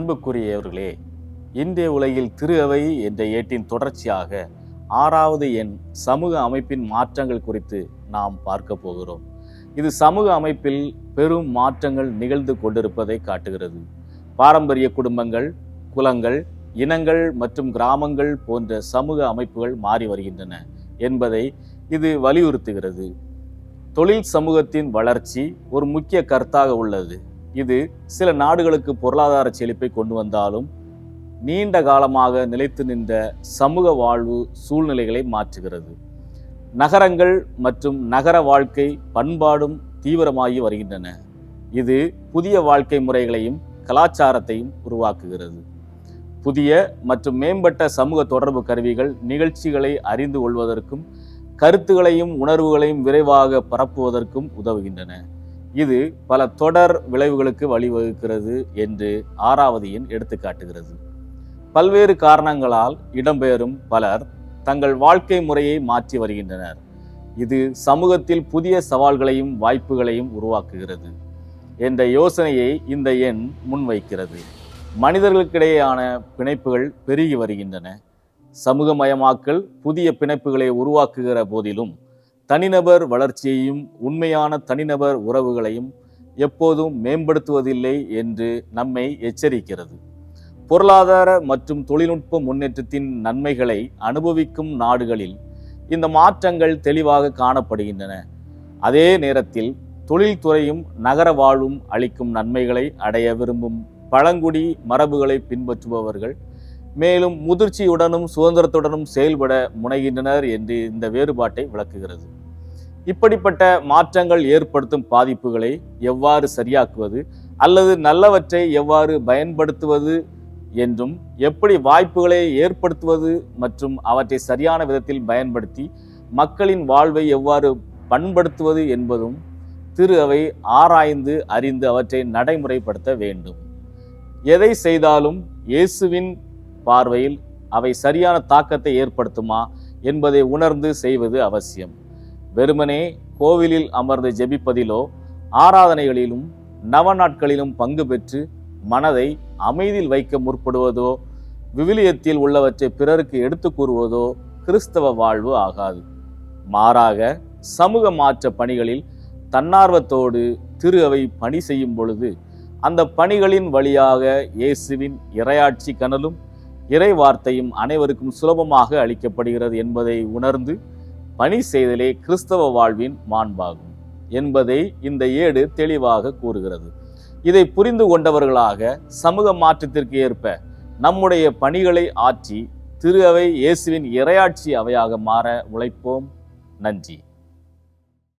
அன்புக்குரியவர்களே, இன்றைய உலகில் திரு அவை என்ற ஏட்டின் தொடர்ச்சியாக 6வது எண் சமூக அமைப்பின் மாற்றங்கள் குறித்து நாம் பார்க்க போகிறோம். இது சமூக அமைப்பில் பெரும் மாற்றங்கள் நிகழ்ந்து கொண்டிருப்பதை காட்டுகிறது. பாரம்பரிய குடும்பங்கள், குலங்கள், இனங்கள் மற்றும் கிராமங்கள் போன்ற சமூக அமைப்புகள் மாறி வருகின்றன என்பதை இது வலியுறுத்துகிறது. தொழில் சமூகத்தின் வளர்ச்சி ஒரு முக்கிய கருத்தாக உள்ளது. இது சில நாடுகளுக்கு பொருளாதார செழிப்பை கொண்டு வந்தாலும் நீண்ட காலமாக நிலைத்து நின்ற சமூக வாழ்வு சூழ்நிலைகளை மாற்றுகிறது. நகரங்கள் மற்றும் நகர வாழ்க்கை பண்பாடும் தீவிரமாகி வருகின்றன. இது புதிய வாழ்க்கை முறைகளையும் கலாச்சாரத்தையும் உருவாக்குகிறது. புதிய மற்றும் மேம்பட்ட சமூக தொடர்பு கருவிகள் நிகழ்ச்சிகளை அறிந்து கொள்வதற்கும் கருத்துகளையும் உணர்வுகளையும் விரைவாக பரப்புவதற்கும் உதவுகின்றன. இது பல தொடர் விளைவுகளுக்கு வழிவகுக்கிறது என்று 6வது எண் எடுத்துக்காட்டுகிறது. பல்வேறு காரணங்களால் இடம்பெயரும் பலர் தங்கள் வாழ்க்கை முறையை மாற்றி வருகின்றனர். இது சமூகத்தில் புதிய சவால்களையும் வாய்ப்புகளையும் உருவாக்குகிறது என்ற யோசனையை இந்த எண் முன்வைக்கிறது. மனிதர்களுக்கிடையேயான பிணைப்புகள் பெருகி வருகின்றன. சமூகமயமாக்கல் புதிய பிணைப்புகளை உருவாக்குகிற போதிலும் தனிநபர் வளர்ச்சியையும் உண்மையான தனிநபர் உறவுகளையும் எப்போதும் மேம்படுத்துவதில்லை என்று நம்மை எச்சரிக்கிறது. பொருளாதார மற்றும் தொழில்நுட்ப முன்னேற்றத்தின் நன்மைகளை அனுபவிக்கும் நாடுகளில் இந்த மாற்றங்கள் தெளிவாக காணப்படுகின்றன. அதே நேரத்தில் தொழில்துறையும் நகர வாழ்வும் அளிக்கும் நன்மைகளை அடைய விரும்பும் பழங்குடி மரபுகளை பின்பற்றுபவர்கள் மேலும் முதிர்ச்சியுடனும் சுதந்திரத்துடனும் செயல்பட முனைகின்றனர் என்று இந்த வேறுபாட்டை விளக்குகிறது. இப்படிப்பட்ட மாற்றங்கள் ஏற்படுத்தும் பாதிப்புகளை எவ்வாறு சரியாக்குவது அல்லது நல்லவற்றை எவ்வாறு பயன்படுத்துவது என்றும் எப்படி வாய்ப்புகளை ஏற்படுத்துவது மற்றும் அவற்றை சரியான விதத்தில் பயன்படுத்தி மக்களின் வாழ்வை எவ்வாறு பண்படுத்துவது என்பதும் திரு அவை ஆராய்ந்து அறிந்து அவற்றை நடைமுறைப்படுத்த வேண்டும். எதை செய்தாலும் இயேசுவின் பார்வையில் அவை சரியான தாக்கத்தை ஏற்படுத்துமா என்பதை உணர்ந்து செய்வது அவசியம். வெறுமனே கோவிலில் அமர்ந்து ஜெபிப்பதிலோ ஆராதனைகளிலும் நவநாட்களிலும் பங்கு பெற்று மனதை அமைதியில் வைக்க முற்படுவதோ விவிலியத்தில் உள்ளவற்றை பிறருக்கு எடுத்து கூறுவதோ கிறிஸ்தவ வாழ்வு ஆகாது. மாறாக சமூக மாற்ற பணிகளில் தன்னார்வத்தோடு திரு அவை பணி செய்யும் பொழுது அந்த பணிகளின் வழியாக இயேசுவின் இறையாட்சி கனலும் இறை வார்த்தையும் அனைவருக்கும் சுலபமாக அளிக்கப்படுகிறது என்பதை உணர்ந்து பணி செய்தலே கிறிஸ்தவ வாழ்வின் மாண்பாகும் என்பதை இந்த ஏடு தெளிவாக கூறுகிறது. இதை புரிந்து கொண்டவர்களாக சமூக மாற்றத்திற்கு ஏற்ப நம்முடைய பணிகளை ஆற்றி திரு அவை இயேசுவின் இறையாட்சி அவையாக மாற உழைப்போம். நன்றி.